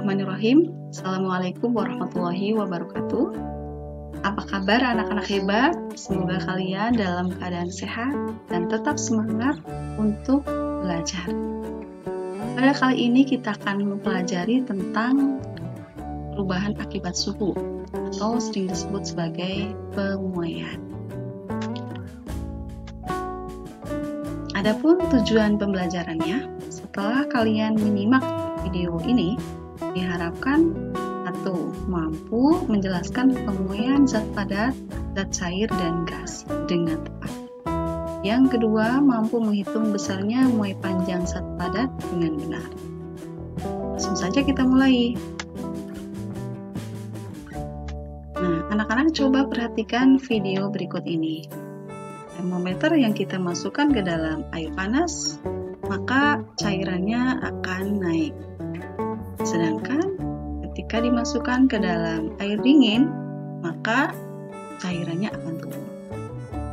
Bismillahirrahmanirrahim. Assalamualaikum warahmatullahi wabarakatuh. Apa kabar anak-anak hebat? Semoga kalian dalam keadaan sehat dan tetap semangat untuk belajar. Pada kali ini kita akan mempelajari tentang perubahan akibat suhu atau sering disebut sebagai pemuaian. Adapun tujuan pembelajarannya, setelah kalian menyimak video ini, diharapkan 1. Mampu menjelaskan pemuaian zat padat, zat cair, dan gas dengan tepat. Yang kedua, mampu menghitung besarnya muai panjang zat padat dengan benar. Langsung saja kita mulai. Nah, anak-anak coba perhatikan video berikut ini. Termometer yang kita masukkan ke dalam air panas, maka cairannya akan naik. Sedangkan ketika dimasukkan ke dalam air dingin, maka cairannya akan turun.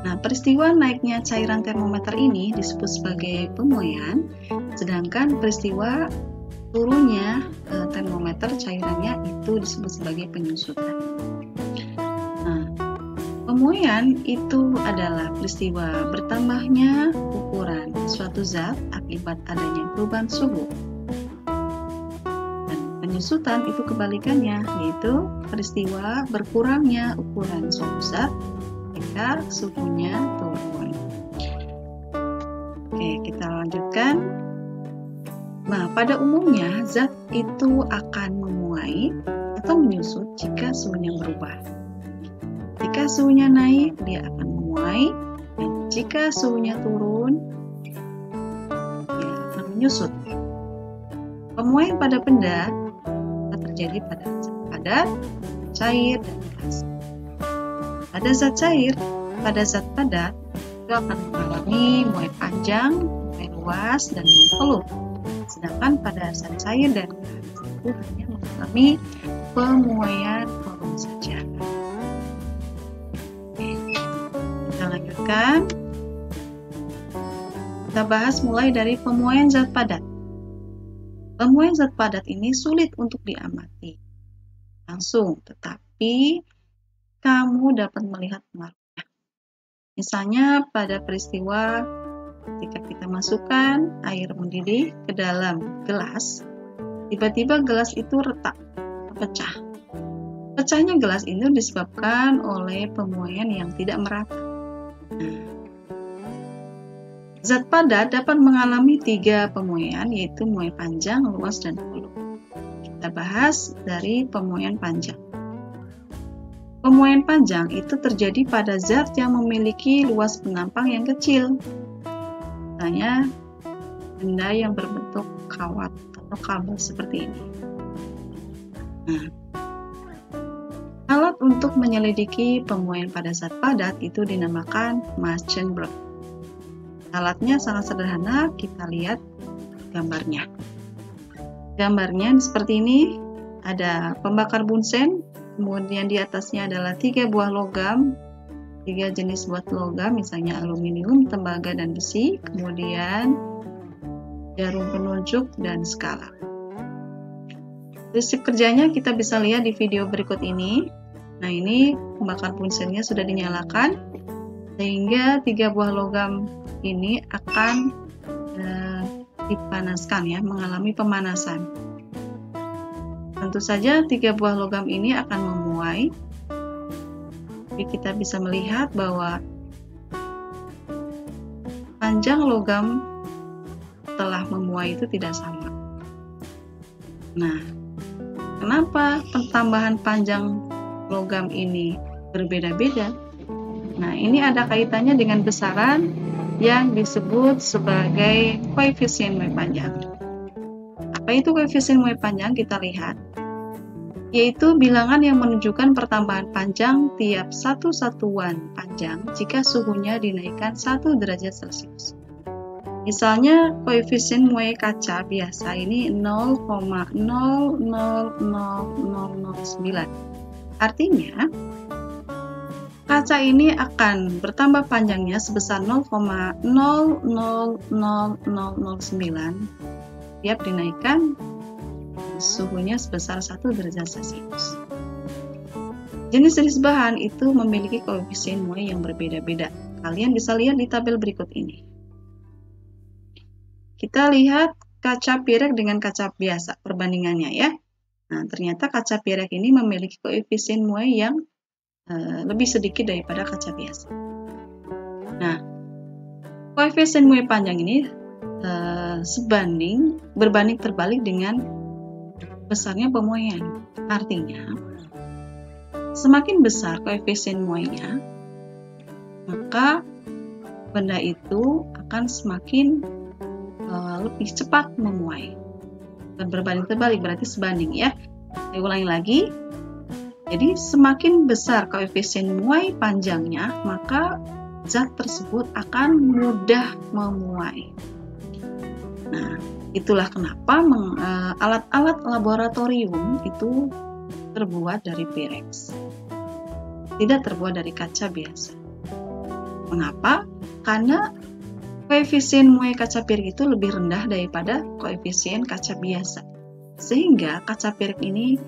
Nah, peristiwa naiknya cairan termometer ini disebut sebagai pemuaian, sedangkan peristiwa turunnya termometer cairannya itu disebut sebagai penyusutan. Nah, pemuaian itu adalah peristiwa bertambahnya ukuran suatu zat akibat adanya perubahan suhu. Penyusutan itu kebalikannya, yaitu peristiwa berkurangnya ukuran suatu zat ketika suhunya turun. Oke, kita lanjutkan. Nah, pada umumnya zat itu akan memuai atau menyusut jika suhunya berubah. Jika suhunya naik, dia akan memuai, dan jika suhunya turun, dia akan menyusut. Pemuaian pada benda terjadi pada zat padat, cair, dan gas. Pada zat cair, pada zat padat itu akan mengalami muai panjang, muai luas, dan muai peluh. Sedangkan pada zat cair dan gas itu hanya mengalami pemuaian volume saja. Oke, kita lanjutkan. Kita bahas mulai dari pemuaian zat padat. Pemuaian zat padat ini sulit untuk diamati langsung, tetapi kamu dapat melihat pengaruhnya. Misalnya pada peristiwa ketika kita masukkan air mendidih ke dalam gelas, tiba-tiba gelas itu retak, pecah. Pecahnya gelas itu disebabkan oleh pemuaian yang tidak merata. Zat padat dapat mengalami 3 pemuaian, yaitu muai panjang, luas, dan peluh. Kita bahas dari pemuaian panjang. Pemuaian panjang itu terjadi pada zat yang memiliki luas penampang yang kecil. Misalnya, benda yang berbentuk kawat atau kabel seperti ini. Nah, alat untuk menyelidiki pemuaian pada zat padat itu dinamakan Maschenbroek. Alatnya sangat sederhana, kita lihat gambarnya. Gambarnya seperti ini, ada pembakar bunsen, kemudian di atasnya adalah 3 buah logam, 3 jenis buat logam, misalnya aluminium, tembaga, dan besi, kemudian jarum penunjuk dan skala. Prinsip kerjanya kita bisa lihat di video berikut ini. Nah, ini pembakar bunsennya sudah dinyalakan, sehingga 3 buah logam ini akan dipanaskan, ya, mengalami pemanasan. Tentu saja 3 buah logam ini akan memuai. Jadi kita bisa melihat bahwa panjang logam setelah memuai itu tidak sama. Nah, kenapa pertambahan panjang logam ini berbeda-beda? Nah, ini ada kaitannya dengan besaran yang disebut sebagai koefisien muai panjang. Apa itu koefisien muai panjang? Kita lihat, yaitu bilangan yang menunjukkan pertambahan panjang tiap satu satuan panjang jika suhunya dinaikkan 1 derajat Celcius. Misalnya, koefisien muai kaca biasa ini 0,000009. Artinya, kaca ini akan bertambah panjangnya sebesar 0,000009 tiap dinaikkan suhunya sebesar 1 derajat Celcius. Jenis-jenis bahan itu memiliki koefisien muai yang berbeda-beda. Kalian bisa lihat di tabel berikut ini. Kita lihat kaca pirek dengan kaca biasa, perbandingannya ya. Nah, ternyata kaca pirek ini memiliki koefisien muai yang lebih sedikit daripada kaca biasa. Nah, koefisien muai panjang ini berbanding terbalik dengan besarnya pemuaian. Artinya, semakin besar koefisien muainya, maka benda itu akan semakin lebih cepat memuai. Dan berbanding terbalik berarti sebanding ya. Saya ulangi lagi. Jadi semakin besar koefisien muai panjangnya, maka zat tersebut akan mudah memuai. Nah, itulah kenapa alat-alat laboratorium itu terbuat dari pirex, tidak terbuat dari kaca biasa. Mengapa? Karena koefisien muai kaca pirek itu lebih rendah daripada koefisien kaca biasa, sehingga kaca pirek ini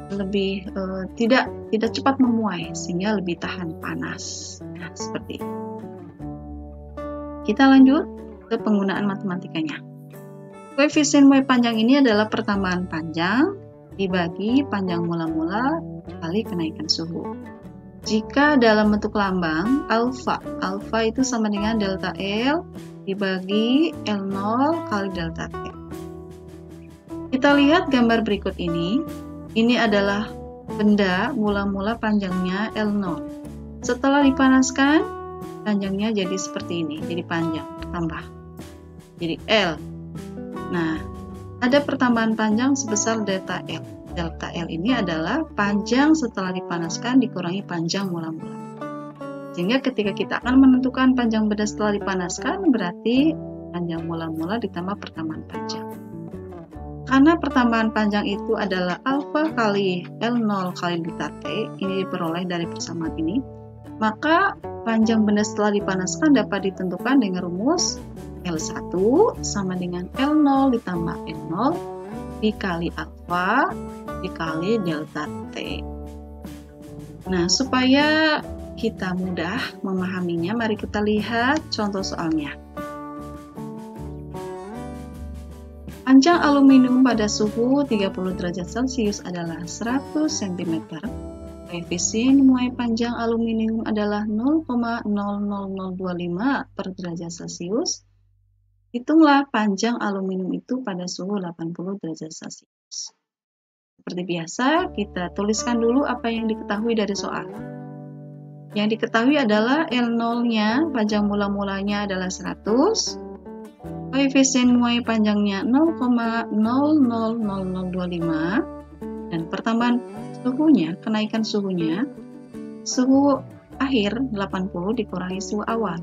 lebih tidak cepat memuai, sehingga lebih tahan panas. Nah, seperti itu. Kita lanjut ke penggunaan matematikanya. Koefisien muai panjang ini adalah pertambahan panjang dibagi panjang mula-mula kali kenaikan suhu. Jika dalam bentuk lambang alfa itu sama dengan delta L dibagi L0 kali delta T. Kita lihat gambar berikut ini. Ini adalah benda mula-mula panjangnya L0. Setelah dipanaskan, panjangnya jadi seperti ini, jadi panjang, tambah. Jadi L. Nah, ada pertambahan panjang sebesar delta L. Delta L ini adalah panjang setelah dipanaskan dikurangi panjang mula-mula. Sehingga ketika kita akan menentukan panjang benda setelah dipanaskan, berarti panjang mula-mula ditambah pertambahan panjang. Karena pertambahan panjang itu adalah alfa kali L0 kali delta T, ini diperoleh dari persamaan ini, maka panjang benda setelah dipanaskan dapat ditentukan dengan rumus L1 sama dengan L0 ditambah N0 dikali alfa dikali delta T. Nah, supaya kita mudah memahaminya, mari kita lihat contoh soalnya. Panjang aluminium pada suhu 30 derajat Celcius adalah 100 cm. Koefisien muai panjang aluminium adalah 0,00025 per derajat Celcius. Hitunglah panjang aluminium itu pada suhu 80 derajat Celcius. Seperti biasa, kita tuliskan dulu apa yang diketahui dari soal. Yang diketahui adalah L0-nya, panjang mula-mulanya adalah 100. Koefisien muai panjangnya 0,00025 dan pertambahan suhunya, kenaikan suhunya, suhu akhir 80 dikurangi suhu awal,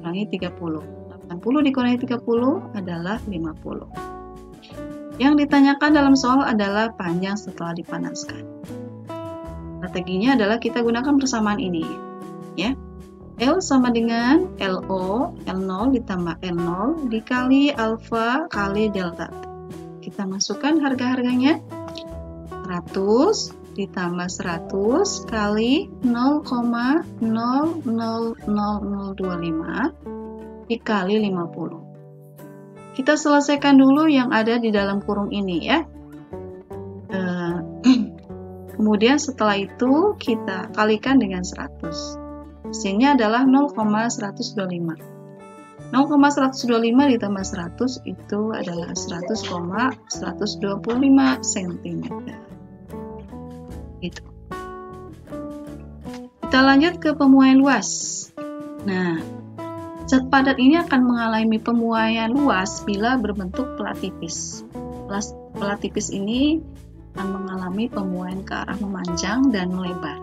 kurangi 30. 80 dikurangi 30 adalah 50. Yang ditanyakan dalam soal adalah panjang setelah dipanaskan. Strateginya adalah kita gunakan persamaan ini, ya. L sama dengan LO, L0 ditambah N0 dikali alfa kali delta T. Kita masukkan harga-harganya. 100 ditambah 100 kali 0,00025 dikali 50. Kita selesaikan dulu yang ada di dalam kurung ini ya. Kemudian setelah itu kita kalikan dengan 100. Hasilnya adalah 0,125. 0,125 ditambah 100 itu adalah 100,125 cm. Gitu. Kita lanjut ke pemuaian luas. Nah, zat padat ini akan mengalami pemuaian luas bila berbentuk pelat tipis. Pelat tipis ini akan mengalami pemuaian ke arah memanjang dan melebar.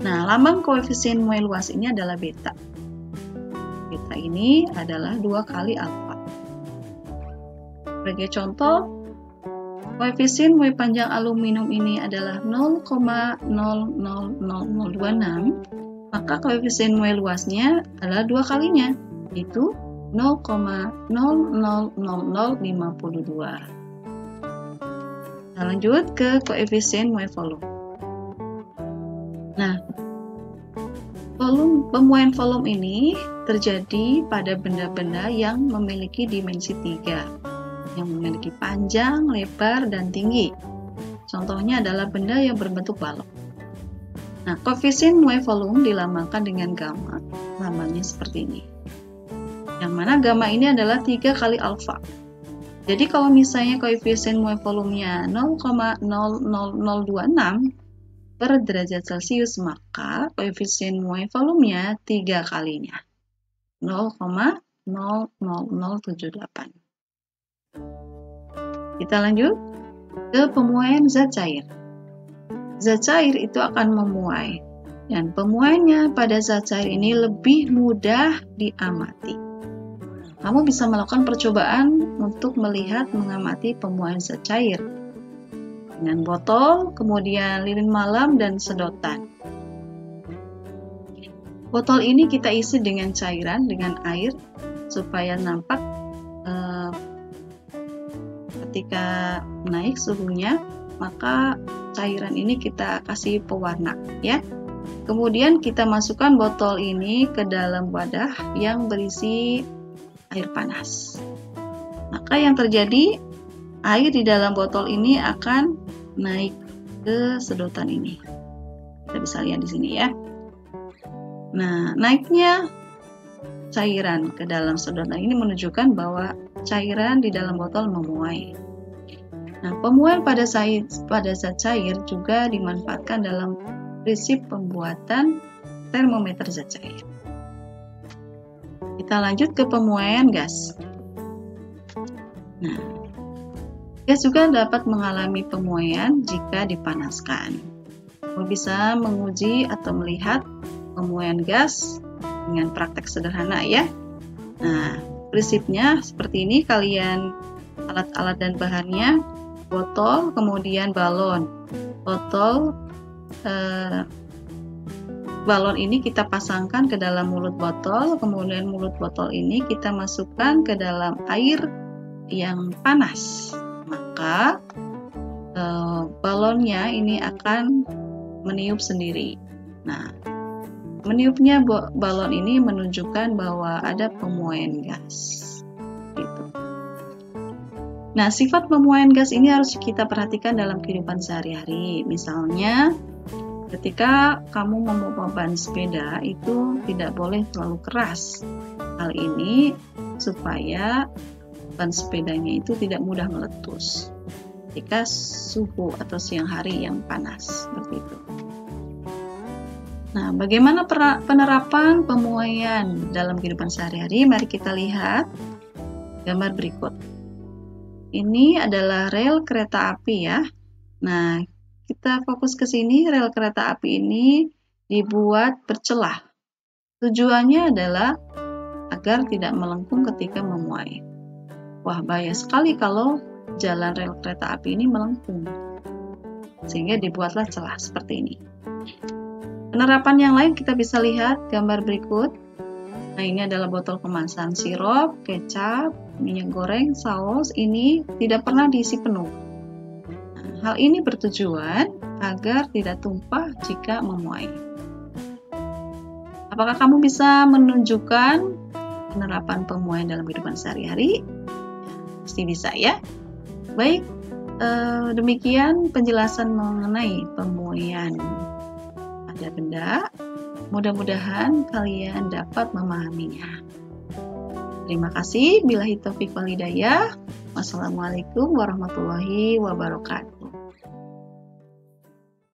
Nah, lambang koefisien muai luas ini adalah beta. Beta ini adalah 2 kali alfa. Sebagai contoh, koefisien muai panjang aluminium ini adalah 0,00026, maka koefisien muai luasnya adalah 2 kalinya, yaitu 0,00052. Nah, lanjut ke koefisien muai volume. Nah, pemuaian volume ini terjadi pada benda-benda yang memiliki dimensi 3, yang memiliki panjang, lebar, dan tinggi. Contohnya adalah benda yang berbentuk balok. Nah, koefisien muai volume dilambangkan dengan gamma, lambangnya seperti ini. Yang mana gamma ini adalah 3 kali alfa. Jadi kalau misalnya koefisien muai volumenya 0,00026 per derajat Celcius, maka koefisien muai volumenya 3 kalinya, 0,00078. Kita lanjut ke pemuaian zat cair. Zat cair itu akan memuai, dan pemuaiannya pada zat cair ini lebih mudah diamati. Kamu bisa melakukan percobaan untuk melihat mengamati pemuaian zat cair dengan botol, kemudian lilin malam, dan sedotan. Botol ini kita isi dengan cairan, dengan air, supaya nampak ketika naik suhunya, maka cairan ini kita kasih pewarna, ya. Kemudian kita masukkan botol ini ke dalam wadah yang berisi air panas. Maka yang terjadi, air di dalam botol ini akan naik ke sedotan ini. Kita bisa lihat di sini ya. Nah, naiknya cairan ke dalam sedotan ini menunjukkan bahwa cairan di dalam botol memuai. Nah, pemuaian pada zat cair juga dimanfaatkan dalam prinsip pembuatan termometer zat cair. Kita lanjut ke pemuaian gas. Nah, gas juga dapat mengalami pemuaian jika dipanaskan. Kamu bisa menguji atau melihat pemuaian gas dengan praktek sederhana ya. Nah, prinsipnya seperti ini. Kalian alat-alat dan bahannya, botol, kemudian balon. Balon ini kita pasangkan ke dalam mulut botol, kemudian mulut botol ini kita masukkan ke dalam air yang panas. Maka balonnya ini akan meniup sendiri. Nah, meniupnya balon ini menunjukkan bahwa ada pemuaian gas. Gitu. Nah, sifat pemuaian gas ini harus kita perhatikan dalam kehidupan sehari-hari. Misalnya, ketika kamu membawa ban sepeda itu tidak boleh terlalu keras. Hal ini supaya ban sepedanya itu tidak mudah meletus ketika suhu atau siang hari yang panas, seperti itu. Nah, bagaimana penerapan pemuaian dalam kehidupan sehari-hari? Mari kita lihat gambar berikut. Ini adalah rel kereta api ya. Nah, kita fokus ke sini. Rel kereta api ini dibuat bercelah. Tujuannya adalah agar tidak melengkung ketika memuai. Wah, bahaya sekali kalau jalan rel kereta api ini melengkung. Sehingga dibuatlah celah seperti ini. Penerapan yang lain kita bisa lihat gambar berikut. Nah, ini adalah botol kemasan sirup, kecap, minyak goreng, saus. Ini tidak pernah diisi penuh. Nah, hal ini bertujuan agar tidak tumpah jika memuai. Apakah kamu bisa menunjukkan penerapan pemuaian dalam kehidupan sehari-hari? Pasti bisa ya. Baik, demikian penjelasan mengenai pemuaian pada benda. Mudah-mudahan kalian dapat memahaminya. Terima kasih. Billahi taufiq wal hidayah. Wassalamualaikum warahmatullahi wabarakatuh.